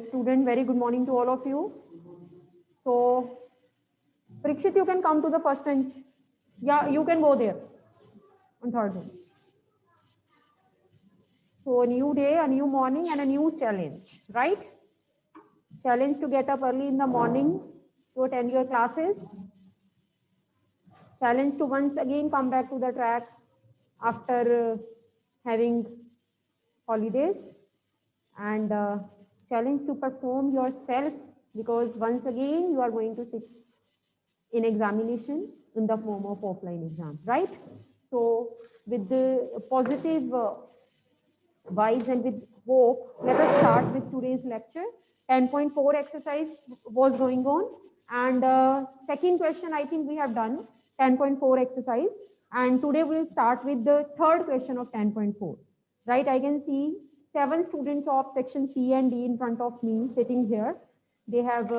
student, very good morning to all of you. So, Parikshit, you can come to the first bench. Yeah, you can go there on third bench. So, a new day, a new morning, and a new challenge, right? Challenge to get up early in the morning to attend your classes. Challenge to once again come back to the track after having holidays, and challenge to perform yourself, because once again you are going to sit in examination in the form of offline exam, right? So with the positive vibes and with hope, let us start with today's lecture. 10.4 exercise was going on, and second question I think we have done 10.4 exercise, and today we'll start with the third question of 10.4, right? I can see 7 students of section C and D in front of me sitting here. They have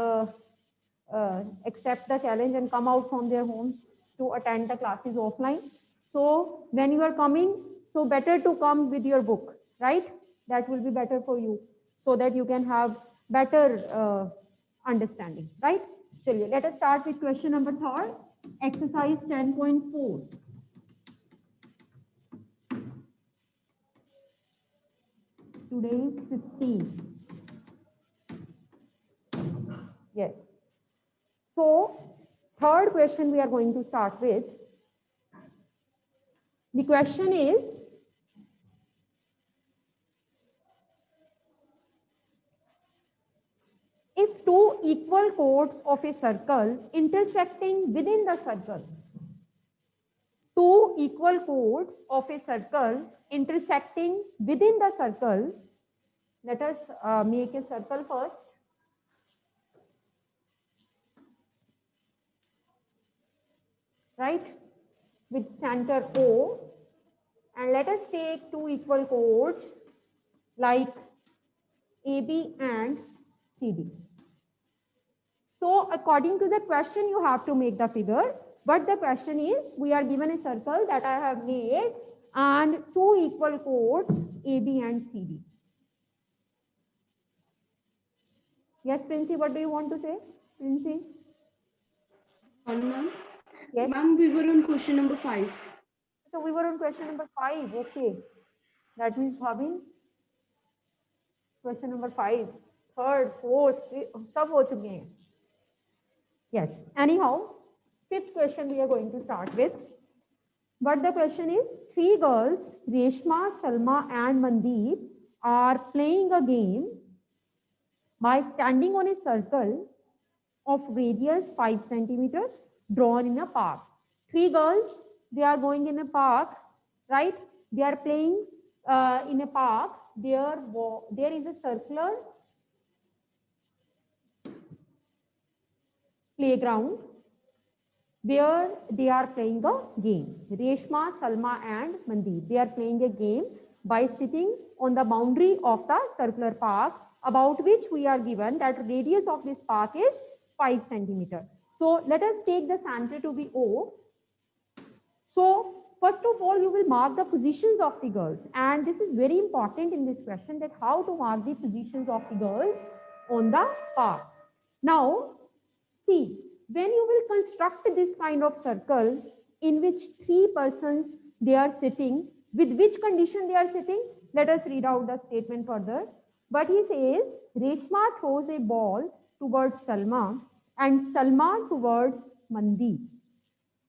accept the challenge and come out from their homes to attend the classes offline. So when you are coming, so better to come with your book, right? That will be better for you, so that you can have better understanding, right? So let us start with question number 3, exercise 10.4. Today is 15. Yes. So third question we are going to start with. The question is, if two equal chords of a circle intersecting within the circle, two equal chords of a circle intersecting within the circle, let us make a circle first. Right, with center O, and let us take two equal chords like AB and CD. So according to the question, you have to make the figure, but the question is, we are given a circle that I have made and two equal chords AB and CD. Yes, Princey, what do you want to say? Princey? Ma'am? Yes. Ma'am, we were on question number 5. So we were on question number 5. Okay. That means having question number 5, third, fourth, sab ho chuke hain. Yes. Anyhow, fifth question we are going to start with. But the question is, 3 girls, Reshma, Salma, and Mandeep, are playing a game by standing on a circle of radius 5 centimeters drawn in a park. 3 girls, they are going in a park, right? They are playing in a park. There is a circular playground where they are playing a game. Reshma, Salma, and Mandeep, they are playing a game by sitting on the boundary of the circular park, about which we are given that radius of this park is 5 centimeters. So let us take the center to be O. So first of all, you will mark the positions of the girls, and this is very important in this question, that how to mark the positions of the girls on the park. Now, see, when you will construct this kind of circle in which 3 persons they are sitting, with which condition they are sitting, let us read out the statement further. But he says, Reshma throws a ball towards Salma and Salma towards Mandeep,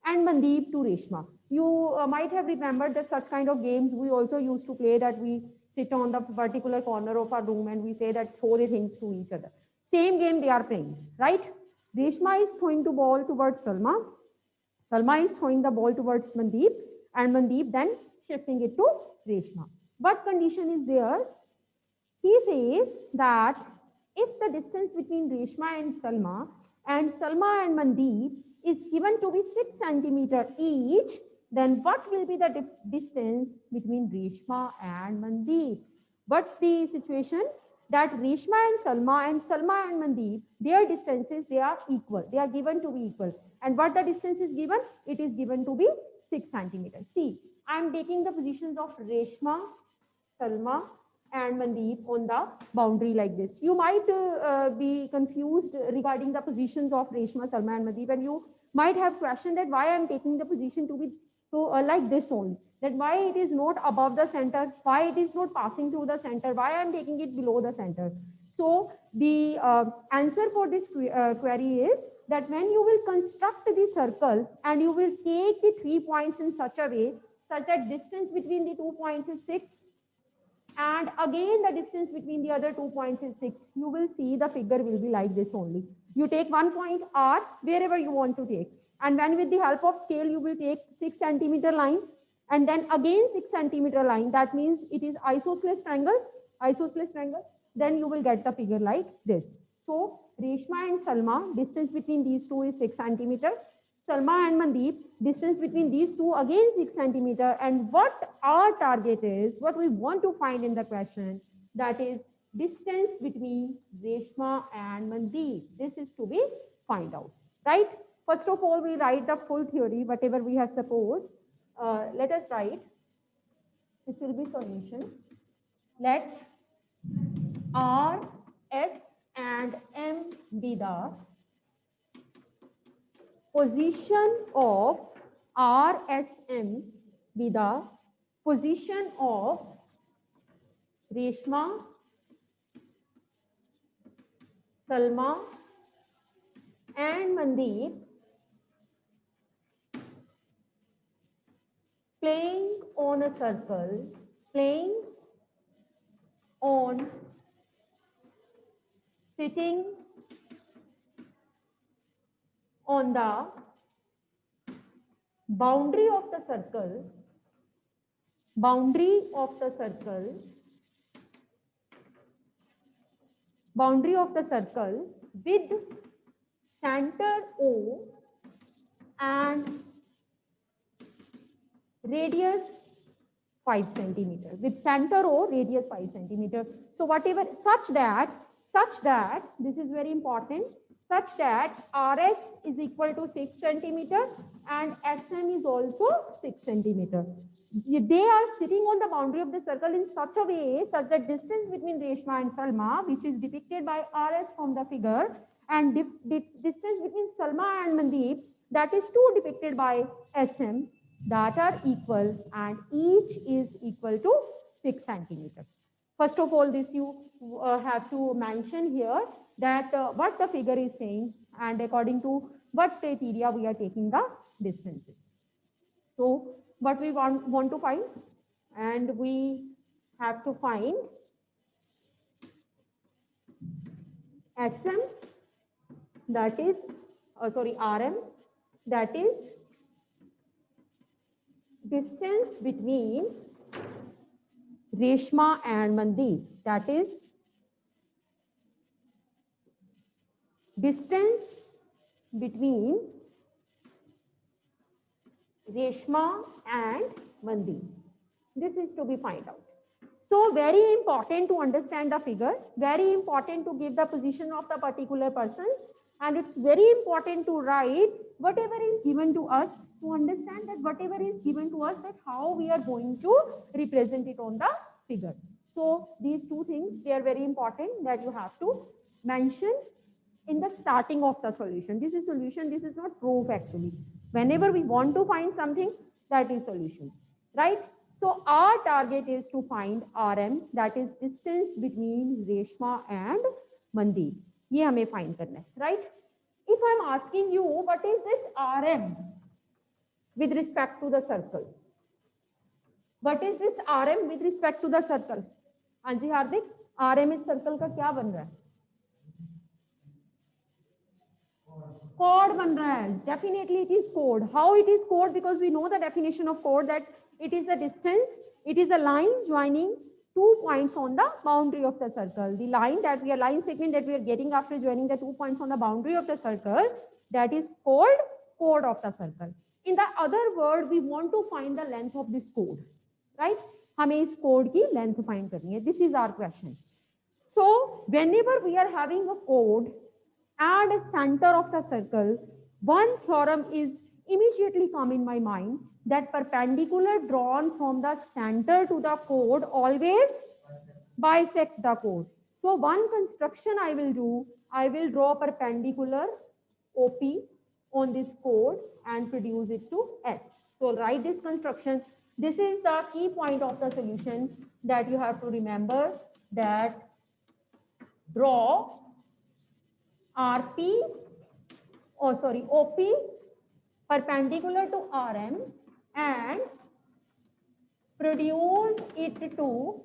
and Mandeep to Reshma. You might have remembered that such kind of games we also used to play, that we sit on the particular corner of our room and we say that throw the things to each other. Same game they are playing, right? Reshma is throwing the ball towards Salma. Salma is throwing the ball towards Mandeep, and Mandeep then shifting it to Reshma. What condition is there? He says that if the distance between Reshma and Salma and Mandeep is given to be 6 centimeters each, then what will be the distance between Reshma and Mandeep? But the situation that Reshma and Salma and Mandeep, their distances, they are equal. They are given to be equal. And what the distance is given? It is given to be 6 centimeters. See, I am taking the positions of Reshma, Salma, and Mandeep on the boundary like this. You might be confused regarding the positions of Reshma, Salma and Mandeep, and you might have questioned that why I'm taking the position to be like this only, that why it is not above the center, why it is not passing through the center, why I'm taking it below the center. So the answer for this query is that when you will construct the circle and you will take the 3 points in such a way such that distance between the 2 points is 6, and again the distance between the other 2 points is 6, you will see the figure will be like this only. You take 1 point R wherever you want to take, and then with the help of scale you will take 6 centimeter line, and then again 6 centimeter line. That means it is isosceles triangle, then you will get the figure like this. So Reshma and Salma, distance between these two is 6 centimeter. Salma and Mandeep, distance between these two again 6 centimeter. And what our target is, what we want to find in the question, that is distance between Reshma and Mandeep. This is to be find out, right? First of all, we write the full theory, whatever we have supposed. Let us write. This will be solution. Let R, S and M be the position of R, S, M be the position of Reshma, Salma and Mandeep playing on a circle, sitting on the boundary of the circle, with center O and radius 5 centimeter, with center O, radius 5 centimeter. So whatever, such that, this is very important, such that RS is equal to 6 centimeter and SM is also 6 centimeter. They are sitting on the boundary of the circle in such a way such that distance between Reshma and Salma, which is depicted by RS from the figure, and distance between Salma and Mandeep, that is 2 depicted by SM, that are equal, and each is equal to 6 centimeter. First of all, this you have to mention here that what the figure is saying and according to what criteria we are taking the distances. So what we want to find, and we have to find SM, that is RM, that is distance between Reshma and Mandeep, that is distance between Reshma and Mandeep. This is to be find out. So very important to understand the figure, very important to give the position of the particular persons, and it's very important to write whatever is given to us, to understand that whatever is given to us, that how we are going to represent it on the figure. So these two things, they are very important that you have to mention in the starting of the solution. This is solution, this is not proof actually. Whenever we want to find something, that is solution, right? So our target is to find RM, that is distance between Reshma and Mandeep. ये हमें find करना है, right? If I'm asking you, what is this RM with respect to the circle? What is this RM with respect to the circle? हाँ जी हार्दिक, RM इस circle का क्या बन रहा है? Chord बन रहा है. Definitely it is chord. How it is chord? Because we know the definition of chord, that it is a distance, it is a line joining 2 points on the boundary of the circle. The line segment that we are getting after joining the 2 points on the boundary of the circle, that is called chord of the circle. In the other word, we want to find the length of this chord, right? हमें इस chord की length find करनी है. This is our question. So whenever we are having a chord at the center of the circle, one theorem is immediately come in my mind, that perpendicular drawn from the center to the chord always bisect the chord. So one construction I will do, I will draw perpendicular OP on this chord and produce it to S. So write this construction. This is the key point of the solution that you have to remember, that draw RP, OP perpendicular to RM and produce it to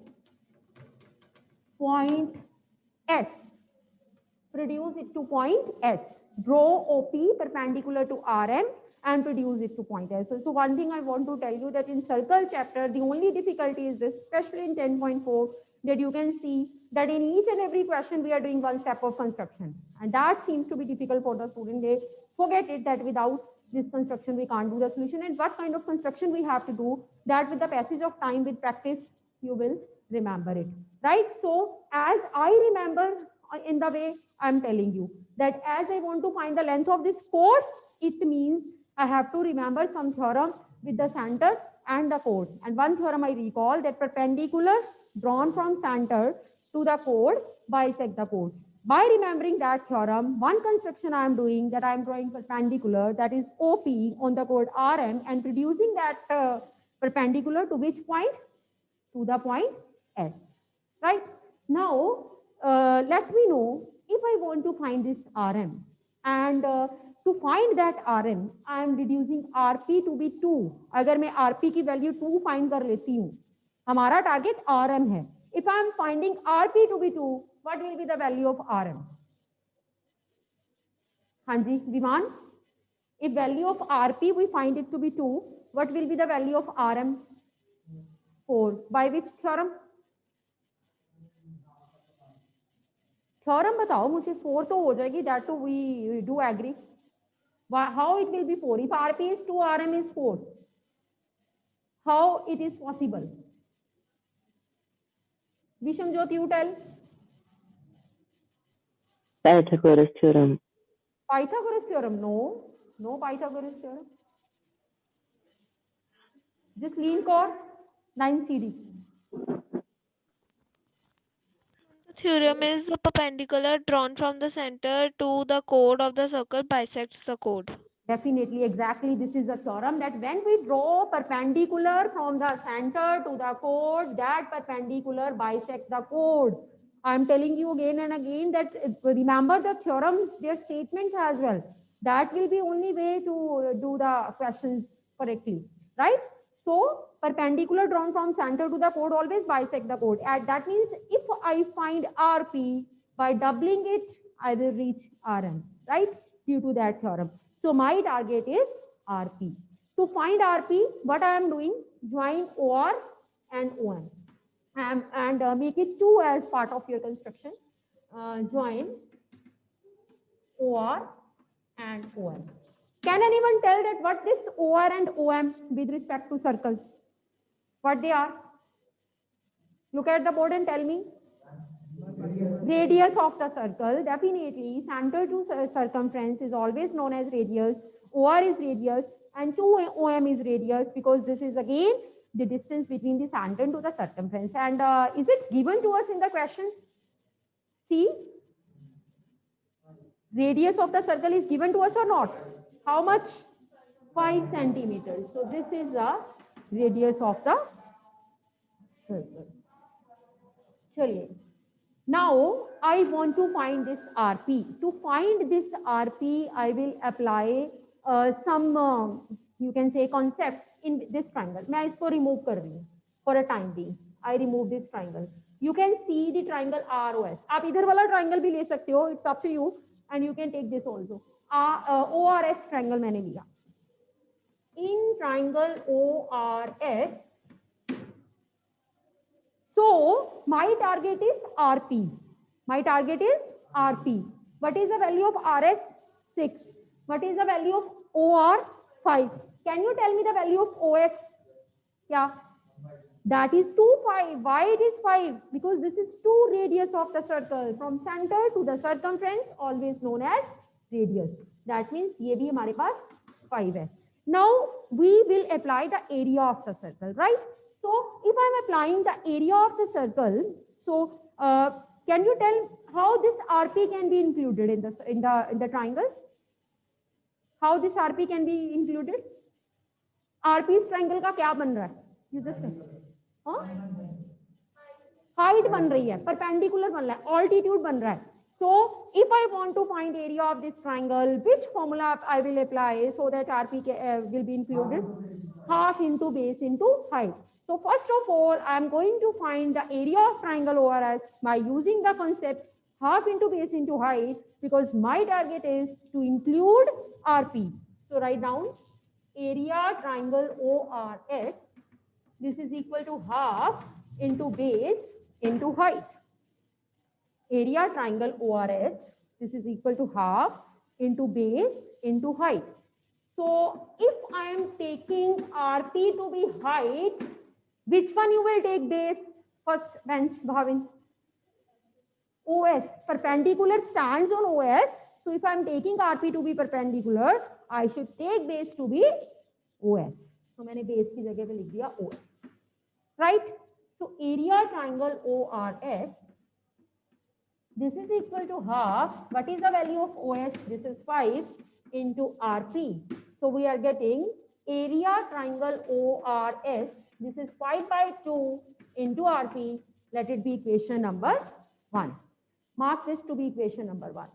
point S. Produce it to point S. Draw OP perpendicular to RM and produce it to point S. So one thing I want to tell you, that in circle chapter, the only difficulty is this, especially in 10.4, that you can see that in each and every question we are doing one step of construction. And that seems to be difficult for the student. They forget it that without this construction we can't do the solution. And what kind of construction we have to do, that with the passage of time, with practice, you will remember it, right? So as I remember, in the way I'm telling you, that as I want to find the length of this chord, it means I have to remember some theorem with the center and the chord. And one theorem I recall, that perpendicular drawn from center to the chord bisect the chord. By remembering that theorem, one construction I am doing, that I am drawing perpendicular, that is OP on the chord RM, and producing that perpendicular to which point? To the point S, right? Now, let me know if I want to find this RM, and to find that RM, I am reducing RP to be 2. अगर मैं RP की value 2 find कर लेती हूँ, हमारा target RM है. If I am finding RP to be 2, what will be the value of RM? हाँ जी, विमान. If value of RP we find it to be 2, what will be the value of RM? 4. By which theorem? Theorem बताओ मुझे. 4 तो हो जाएगी, that too we do agree. How it will be 4? If RP is 2, RM is 4. How it is possible? Vishamjot, you tell. Pythagoras theorem. Pythagoras theorem? No. No Pythagoras theorem. Just lean core 9 CD. The theorem is the perpendicular drawn from the center to the chord of the circle bisects the chord. Definitely, exactly. This is the theorem, that when we draw perpendicular from the center to the chord, that perpendicular bisects the chord. I am telling you again and again that remember the theorems, their statements as well. That will be only way to do the questions correctly, right? So perpendicular drawn from center to the chord always bisect the chord. And that means if I find RP, by doubling it, I will reach RM, right? Due to that theorem. So my target is RP. To find RP, what I am doing? Join OR and OM. And make it 2 as part of your construction. Join OR and OM. Can anyone tell that what this OR and OM with respect to circle? What they are? Look at the board and tell me. Radius of the circle. Definitely, center to circumference is always known as radius. OR is radius and 2 OM is radius, because this is again the distance between the center to the circumference. And is it given to us in the question? See, radius of the circle is given to us or not? How much? 5 centimeters. So this is the radius of the circle. Chaliye. Now I want to find this RP. To find this RP, I will apply some you can say concepts in this triangle. मैं इसको remove कर रही हूँ for a time being. I remove this triangle. You can see the triangle ROS. आप इधर वाला triangle भी ले सकते हो. It's up to you, and you can take this also. ORS triangle मैंने लिया. In triangle ORS, so my target is RP. My target is RP. What is the value of RS? 6. What is the value of OR? 5. Can you tell me the value of OS? Yeah. That is 2, 5. Why it is 5? Because this is 2 radius of the circle. From center to the circumference, always known as radius. That means ये भी हमारे पास 5 है. Now we will apply the area of the circle, right? So if I'm applying the area of the circle, so can you tell how this RP can be included in the triangle? How this RP can be included? RP इस triangle का क्या बन रहा है? You just say. Height बन रही है, perpendicular बन रहा है, ऑल्टीट्यूड बन रहा है. So if I want to find area of this triangle, which formula I will apply so that RP will be included? Half into base into height. So first of all, I am going to find the area of triangle ORS by using the concept half into base into height, because my target is to include RP. So write down area triangle ORS. This is equal to half into base into height. Area triangle ORS, this is equal to half into base into height. So if I am taking RP to be height, which one you will take base? First bench, Bhavin. OS, perpendicular stands on OS. So if I am taking RP to be perpendicular, I should take base to be OS. So मैंने base की जगह पे लिख दिया OS. Right? So area triangle ORS, this is equal to half. What is the value of OS? This is 5 into RP. So we are getting area triangle ORS. This is 5 by 2 into RP. Let it be equation number 1. Mark this to be equation number 1.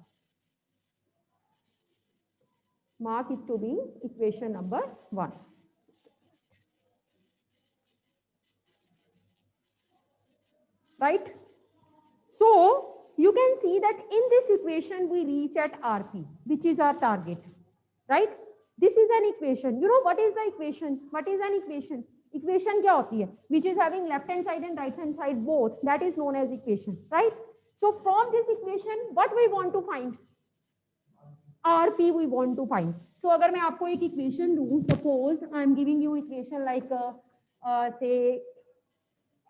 Mark it to be equation number 1. Right? So you can see that in this equation we reach at RP, which is our target. Right? This is an equation. You know what is the equation? What is an equation? Equation क्या होती है? Which is having left hand side and right hand side both. That is known as equation. Right? So from this equation, what we want to find? RP we want to find. So अगर मैं आपको एक equation दूँ, suppose I am giving you equation like say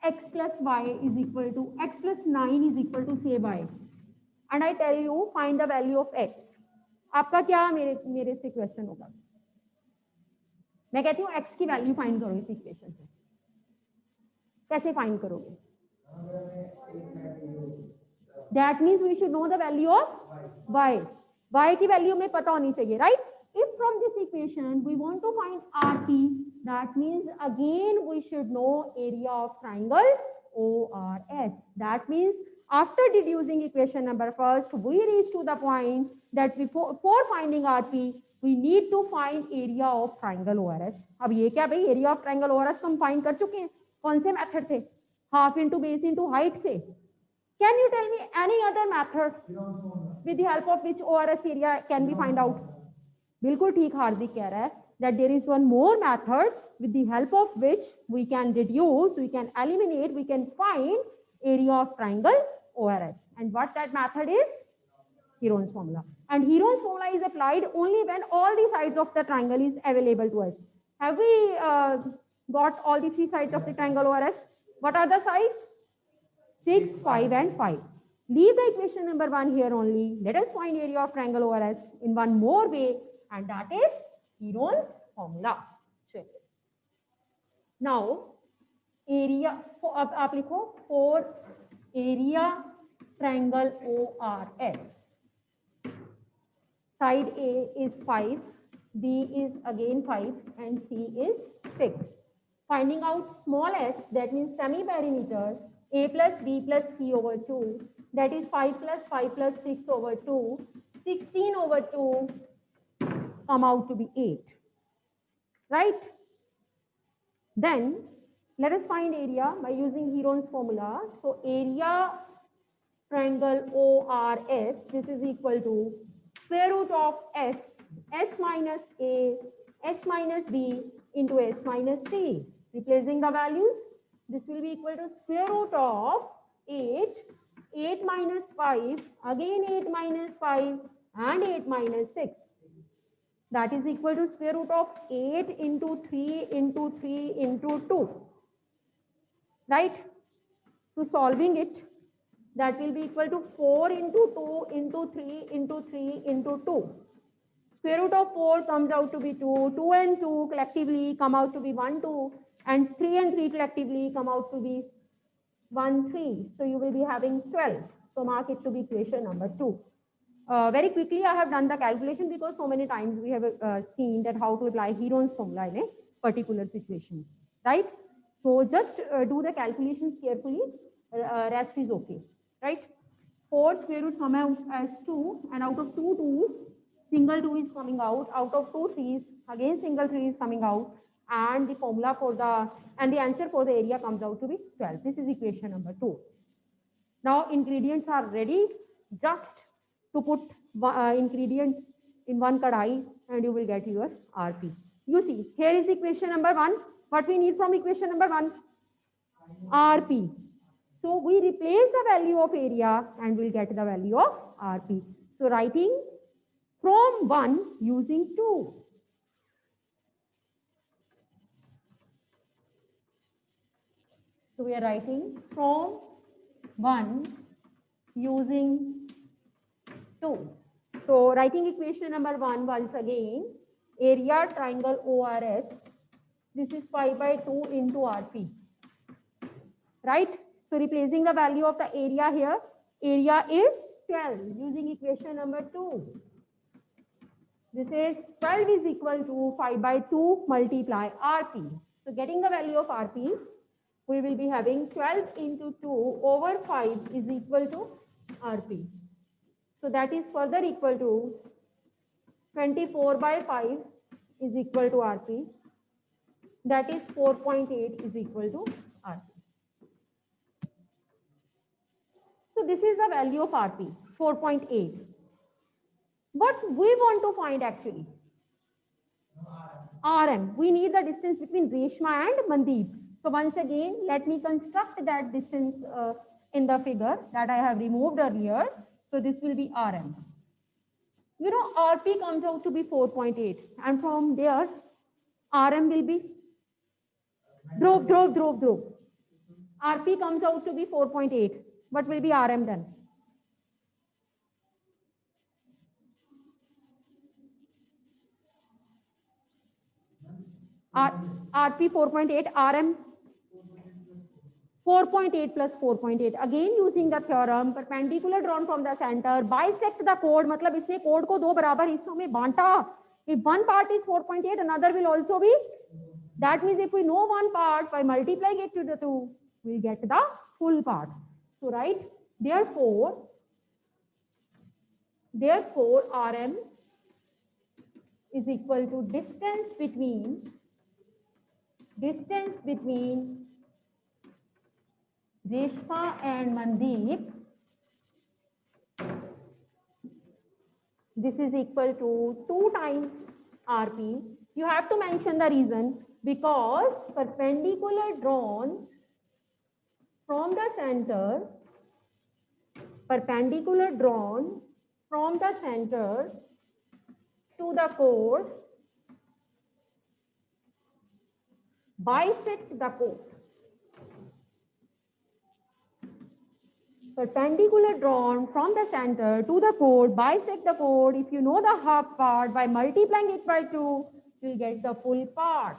x plus y is equal to x plus 9 is equal to say y, and I tell you find the value of x. आपका क्या मेरे से question होगा? मैं कहती हूँ x की value find करो इस इक्वेशन से. कैसे फाइंड करोगे? That means we should know the value of y. Y की वैल्यू में पता होनी चाहिए, right? If from this equation we want to find RP, that means again we should know area of triangle ORS. That means after deducing equation number first, we reach to the point that before finding RP, we need to find area of triangle ORS. अब ये क्या भाई, area of triangle ORS तो हम find कर चुके हैं. कौन से method से? Half into base into height से. Can you tell me any other method with the help of which ORS area can be find out? बिल्कुल ठीक हार्दिक कह रहा है that there is one more method with the help of which we can reduce, we can eliminate, we can find area of triangle ORS. And what that method is? Heron's formula. And Heron's formula is applied only when all the sides of the triangle is available to us. Have we got all the 3 sides of the triangle ORS? What are the sides? 6, 5 and 5. Leave the equation number 1 here only. Let us find area of triangle ORS in one more way, and that is Heron's formula. Check. Now, area, आप लिखो for area triangle ORS. Side A is 5, B is again 5, and C is 6. Finding out small s, that means semi-perimeter, A plus B plus C over 2, that is 5 plus 6 over 2, 16 over 2 come out to be 8, right? Then let us find area by using Heron's formula. So area triangle ORS, this is equal to square root of s minus A, s minus B into s minus C. Replacing the values, this will be equal to square root of 8 minus 5, again 8 minus 5 and 8 minus 6. That is equal to square root of 8 into 3 into 3 into 2. Right? So solving it, that will be equal to 4 into 2 into 3 into 3 into 2. Square root of 4 comes out to be 2. 2 and 2 collectively come out to be 1, 2. and 3 and 3 collectively come out to be 1, 3. So you will be having 12. So mark it to be equation number 2. Very quickly, I have done the calculation because so many times we have seen that how to apply Heron's formula in a particular situation, right? So just do the calculations carefully. Rest is okay, right? 4 square root come out as 2, and out of 2 2's, single 2 is coming out. Out of 2 3's, again single 3 is coming out, and the formula for the answer for the area comes out to be 12. This is equation number 2. Now ingredients are ready. Just to put ingredients in one kadai and you will get your RP. You see, here is equation number 1. What we need from equation number 1? RP. So we replace the value of area and we'll get the value of RP. So writing from 1 using 2. So we are writing from 1 using 2. So writing equation number 1 once again, area triangle ORS, this is pi by 2 into RP, right? So replacing the value of the area here, area is 12 using equation number 2. This is 12 is equal to 5 by 2 multiply RP. So getting the value of RP, we will be having 12 into 2 over 5 is equal to RP. So that is further equal to 24 by 5 is equal to RP. That is 4.8 is equal to RP. So this is the value of RP, 4.8. What we want to find actually? RM. We need the distance between Reshma and Mandeep. So once again, let me construct that distance in the figure that I have removed earlier. So this will be RM. You know, RP comes out to be 4.8. And from there, RM will be Dhruv. RP comes out to be 4.8. What will be RM then? RP 4.8, RM 4.8 plus 4.8. Again using the theorem, perpendicular drawn from the center, bisect the chord. मतलब इसने chord को दो बराबर हिस्सों में बांटा. If one part is 4.8, another will also be. That means if we know one part, by multiplying it to the 2, we get the full part. So right, therefore RM is equal to distance between Reshma and Mandeep. This is equal to 2 times RP. You have to mention the reason, because perpendicular drawn from the center to the chord, bisect the chord. Perpendicular drawn from the center to the chord, bisect the chord. If you know the half part, by multiplying it by 2, you will get the full part.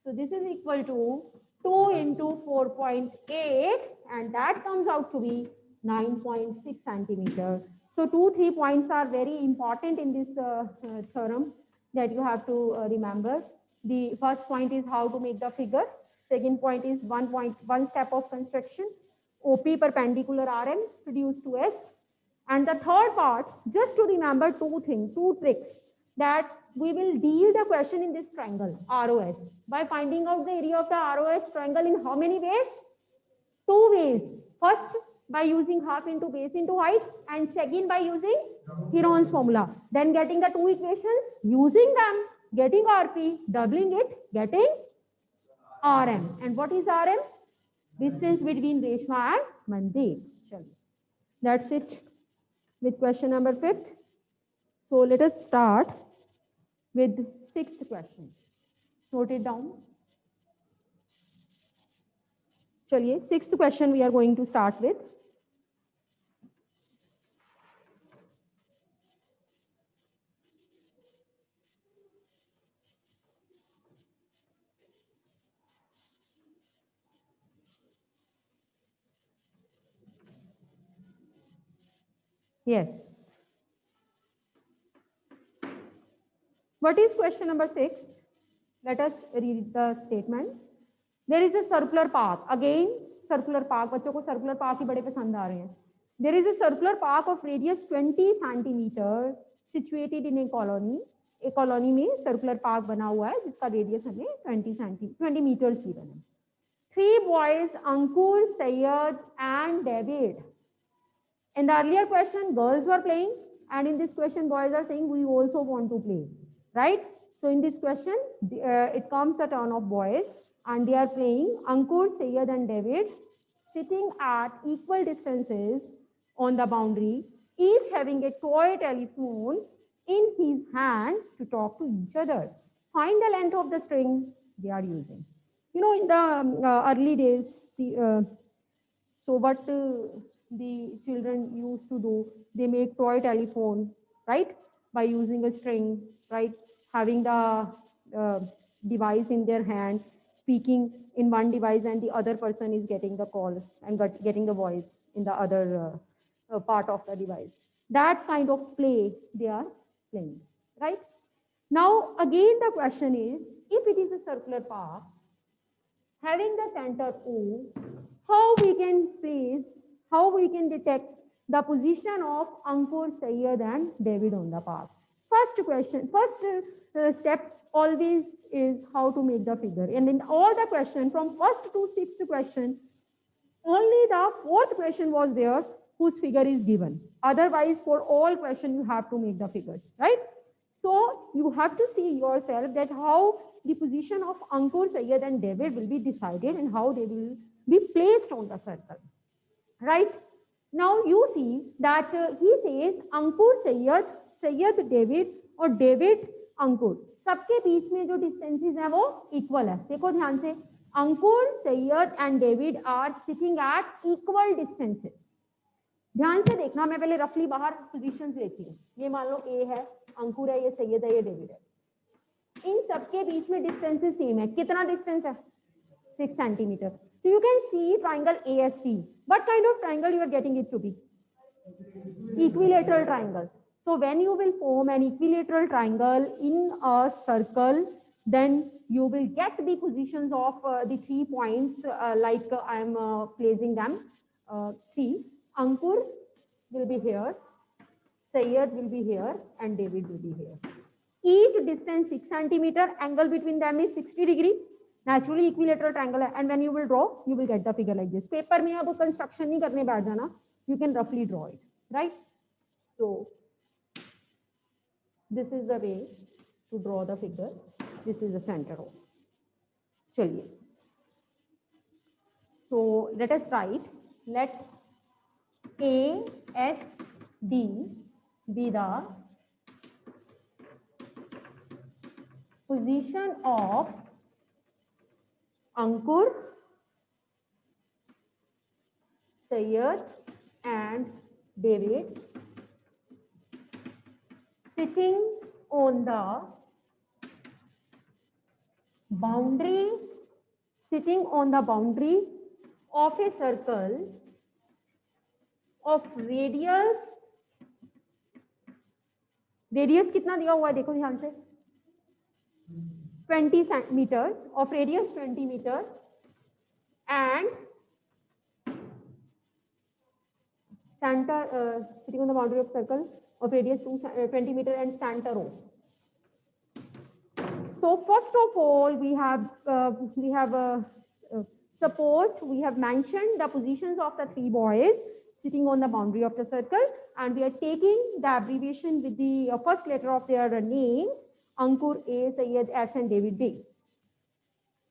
So this is equal to 2 into 4.8, and that comes out to be 9.6 centimeter. So 2-3 points are very important in this theorem that you have to remember. The first point is how to make the figure. Second point is one step of construction. OP perpendicular RM reduced to S. And the third part, just to remember two tricks, that we will deal the question in this triangle, ROS, by finding out the area of the ROS triangle in how many ways? 2 ways. First, by using half into base into height, and second by using Heron's formula. Then getting the 2 equations, using them, getting RP, doubling it, getting RM. And what is RM? Distance between Reshma and Mandeep. That's it with question number 5th. So let us start with 6th question. Note it down. Chaliye, 6th question we are going to start with. Yes. What is question number 6? Let us read the statement. There is a circular path. Again, circular path. बच्चों को circular path ही बड़े पसंद आ रहे हैं. There is a circular path of radius 20 centimeter situated in a colony. एक colony में circular park बना हुआ है जिसका रेडियस हमें 20 मीटर्स गिवन है. 3 boys, Ankur, Sayyad and David. In the earlier question, girls were playing, and in this question, boys are saying we also want to play, right? So in this question, it comes the turn of boys, and they are playing. Ankur, Sayyad and David sitting at equal distances on the boundary, each having a toy telephone in his hand to talk to each other. Find the length of the string they are using. You know, in the early days, so what the children used to do, they make toy telephone, right? By using a string, right? Having the device in their hand, speaking in one device, and the other person is getting the call and getting the voice in the other part of the device. That kind of play they are playing, right? Now, again, the question is, if it is a circular path, having the center O, how we can place, how we can detect the position of Ankur, Sayyad and David on the path. First question, first step always is how to make the figure. And in all the question, from first to sixth question, only the fourth question was there whose figure is given. Otherwise, for all questions, you have to make the figures, right? So you have to see yourself that how the position of Ankur, Sayyad and David will be decided and how they will be placed on the circle, right? Now you see that he says Ankur, Sayyad, Sayyad, David और David, Ankur. सबके बीच में जो distances है वो equal है. देखो ध्यान से, Ankur, Sayyad and David are sitting at equal distances. ध्यान से देखना, मैं पहले रफली बाहर पोजीशंस लेती हूँ. ये मान लो A है, अंकुर है, ये सैयद है, ये डेविड है. इन सबके बीच में डिस्टेंसेस सेम है. कितना डिस्टेंस है? 6 centimetre. So you can see triangle AST. What kind of triangle you are getting it to be? Equilateral triangle. So when you will form an equilateral triangle in a circle, then you will get the positions of the 3 points like I am placing them. See, Ankur will be here, Sayyad will be here, and David will be here. Each distance 6 centimeter, angle between them is 60 degree. Naturally equilateral triangle है, and when you will draw, you will get the figure like this. Paper में अब construction नहीं करने बैठ जाना, you can roughly draw it, right? So this is the way to draw the figure. This is the center of. चलिए. So let us write. Let ASD be the position of Ankur, Sayyad and David sitting on the boundary, of a circle of radius कितना दिया हुआ है देखो ध्यान से, 20 centimeters, of radius 20 meters and center sitting on the boundary of circle of radius 20 meter and center O. So first of all, we have supposed, we have mentioned the positions of the 3 boys sitting on the boundary of the circle, and we are taking the abbreviation with the first letter of their names, Ankur A, Sayyad S and David D,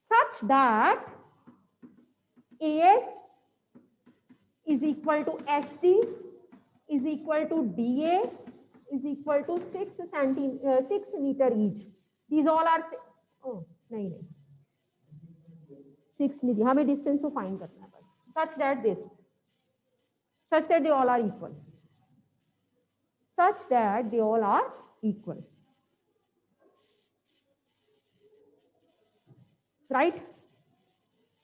such that AS is equal to SD is equal to DA is equal to 6 meter each. These all are, oh नहीं 6 नहीं, हमें distance को find करना है बस, such that they all are equal, right?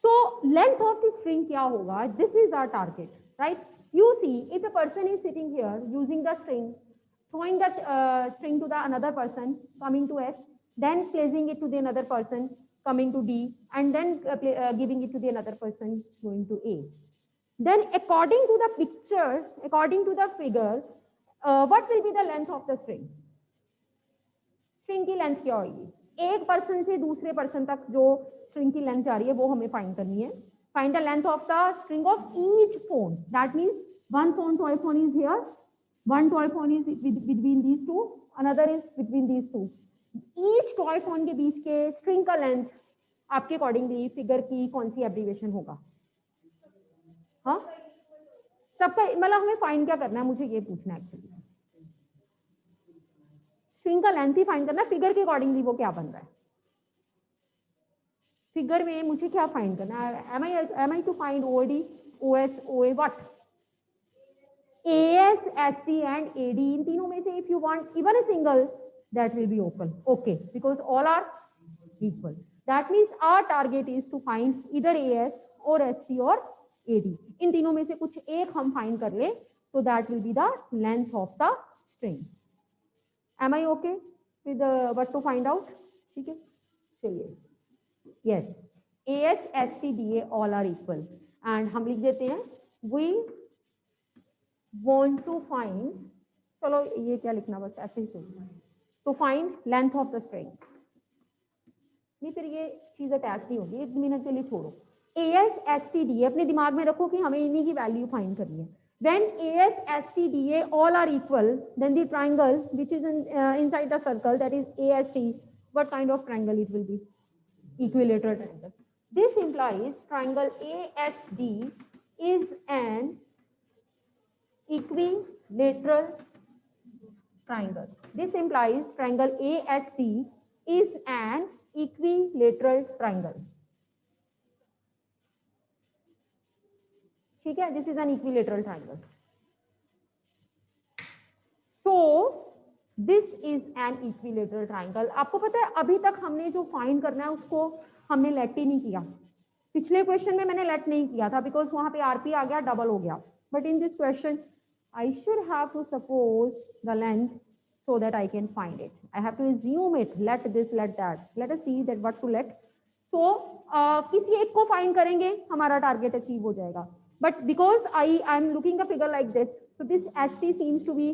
So length of the string क्या होगा? This is our target, right? You see, if a person is sitting here using the string, throwing the string to the another person coming to S, then placing it to the another person coming to D, and then giving it to the another person going to A. Then according to the picture, according to the figure, what will be the length of the string? String की length क्या होगी? एक person से दूसरे person तक जो string की length जा रही है वो हमें फाइंड करनी है. Find the length of the string of each phone. That means one phone toy phone is here, one toy phone is between these two, another is between these two. each toy phone के बीच के string का length आपके accordingly figure की कौन सी abbreviation होगा? हाँ, सबका मतलब हमें फाइंड क्या करना है, मुझे ये पूछना है एक्चुअली. स्ट्रिंग का लेंथ ही फाइंड करना है, फिगर के अकॉर्डिंगली वो क्या बन रहा है. फिगर में मुझे क्या फाइंड करना है? Am I to find OD, OS, OA, what? AS, ST and AD, इन तीनों में से if you want even a single, that will be okay, because all are equal. That means our target is to find either AS or ST or AD. इन तीनों में से कुछ एक हम find कर ले, तो that will be the length of the string. Am I okay with what to find out? ठीक है, चलिए. Yes, AS, ST, DA all are equal, and हम लिख देते हैं we want to find, चलो ये क्या लिखना, बस ऐसे ही सोचना, to find length of the string. नहीं, फिर ये चीज अटैच नहीं होगी, एक मिनट के लिए छोड़ो. AS, ST, DA अपने दिमाग में रखो कि हमें इन्हीं की वैल्यू फाइंड करनी है. When AS, ST, DA all are equal, then the triangle which is inside the circle, that is AST, what kind of triangle it will be? Equilateral triangle. This implies triangle ASD is an equilateral triangle. This implies triangle ASD is an equilateral triangle. ठीक है, this is an equilateral triangle. So this is an equilateral triangle. आपको पता है अभी तक हमने जो find करना है उसको हमने लेट ही नहीं किया. पिछले क्वेश्चन में मैंने लेट नहीं किया था बिकॉज वहां पे आरपी आ गया, डबल हो गया. But in this question I should have to suppose the length so that I can find it. I have to assume it, let this, let that. Let us see that what to let. So किसी एक को find करेंगे, हमारा target achieve हो जाएगा. But because I am looking a figure like this, so this ST seems to be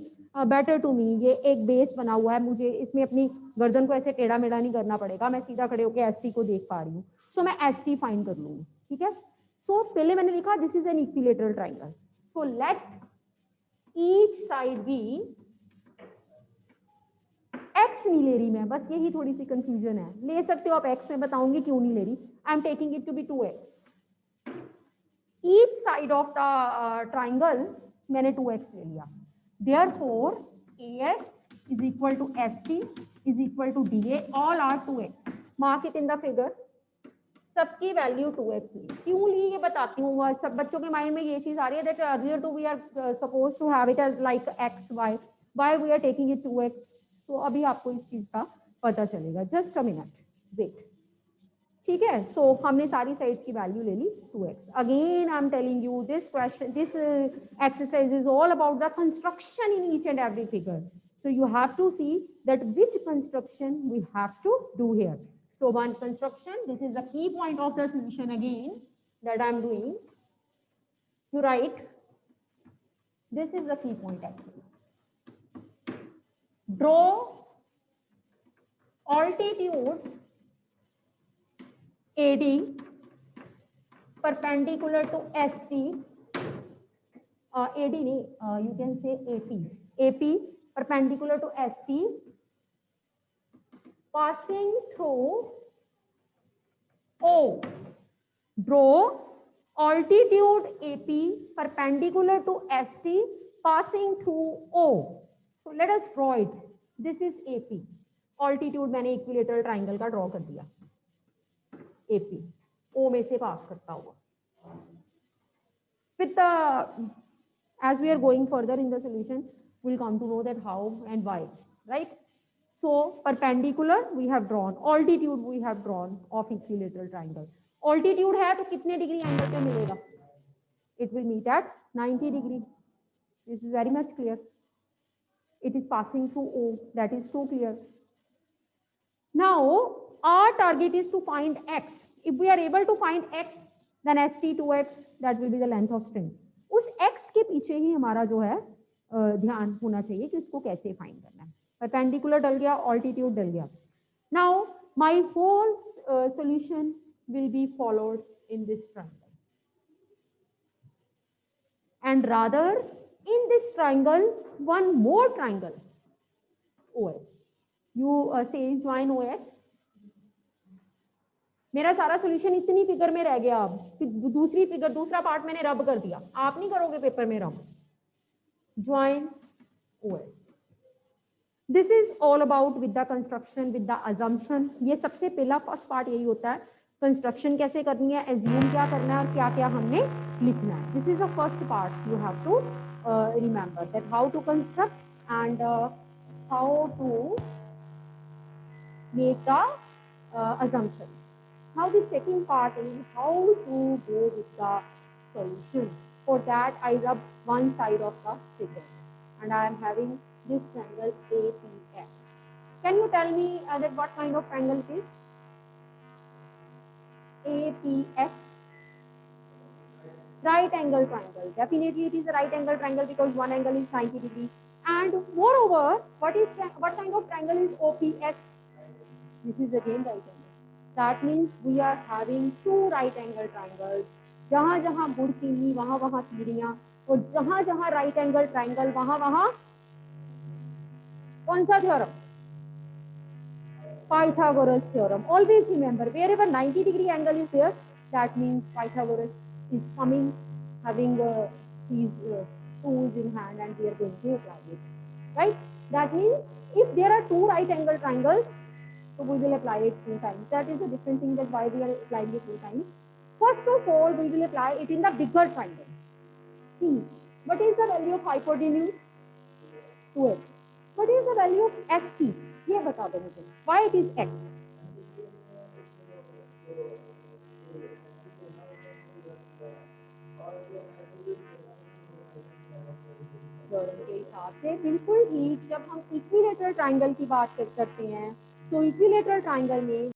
better to me. ये एक base बना हुआ है, मुझे इसमें अपनी गर्दन को ऐसे टेढ़ा मेढ़ा नहीं करना पड़ेगा, मैं सीधा खड़े होकर ST को देख पा रही हूँ. So मैं ST find कर लूँगी. ठीक है. So पहले मैंने लिखा this is an equilateral triangle. So let each side be, x नहीं ले रही मैं, बस यही थोड़ी सी कंफ्यूजन है. ले सकते हो आप x, में बताऊंगी क्यों नहीं ले रही. I am taking it to be 2x. each side of the triangle मैंने 2x ले लिया. Therefore AS is equal to ST is equal to DA, all are 2x. Mark it in the figure. सबकी value 2x ली. क्यों ली ये बताती हूँ. सब बच्चों के माइंड में ये चीज आ रही है that earlier to we are supposed to have it as like x, y. Why we are taking it 2x? So अभी आपको इस चीज का पता चलेगा. Just a minute, wait. ठीक है. So हमने सारी साइड्स की वैल्यू ले ली 2x. Again I am telling you this question, this exercise is all about the construction in each and every figure. So you have to see that which construction we have to do here. So one construction, this is the key point of the solution again that I am doing. You write, this is the key point actually. Draw altitude AD perpendicular to ST. AD नहीं, you can say AP. AP perpendicular to ST. Passing through O. Draw altitude AP perpendicular to ST passing through O. So let us draw it. This is AP. Altitude मैंने equilateral triangle का draw कर दिया. AP O में से पास करता हुआ. With the, as we are going further in the solution, we'll come to know that how and why, right? So perpendicular we have drawn, altitude we have drawn of equilateral triangle. Altitude है तो कितने degree angle पे मिलेगा? It will meet at 90 degree. This is very much clear. It is passing through O. That is too clear. Now, our target is to find x. If we are able to find x, then st2x, that will be the length of string. उस x के पीछे ही हमारा जो है ध्यान होना चाहिए कि उसको कैसे फाइंड करना है. परपेंडिकुलर डल गया, ऑल्टीट्यूड डल गया. Now, my whole solution will be followed in this triangle. And rather, in this triangle, one more triangle, OS. You say join OS. मेरा सारा सॉल्यूशन इतनी फिगर में रह गया. अब दूसरी फिगर, दूसरा पार्ट मैंने रब कर दिया. आप नहीं करोगे पेपर में रब. Join OS. This is all about with the construction, with the assumption. ये सबसे पहला फर्स्ट पार्ट यही होता है, कंस्ट्रक्शन कैसे करनी है, एज्यूम क्या करना है और क्या क्या हमने लिखना है. This is the first part you have to remember, that how to construct and how to make the assumptions. Now the second part is how to go with the solution. For that I rub one side of the figure and I am having this triangle APS. Can you tell me that what kind of triangle it is? APS. Right angle triangle. Definitely it is a right angle triangle because one angle is 90 degree. And moreover, what kind of triangle is OPS? This is again right angle. That means we are having two right angle triangles. जहाँ जहाँ बुढ़ चीनी वहाँ वहाँ तीरियां, और जहाँ जहाँ right angle triangle वहाँ वहाँ कौन सा theorem? Pythagoras theorem. Always remember, wherever 90 degree angle is there, that means Pythagoras is coming, having these tools in hand, and we are going to apply it. Right? That means if there are two right angle triangles, so we will apply it 2 times. That is a different thing, that why we are applying it 2 times. First of all, we will apply it in the bigger triangle. See, what is the value of hypotenuse? 2x. What is the value of ST? ये बता दो मुझे. Why it is x? के हिसाब से बिल्कुल ठीक. जब हम इक्विलेटरल ट्राइंगल की बात करते हैं, तो इक्विलेटरल ट्राइंगल में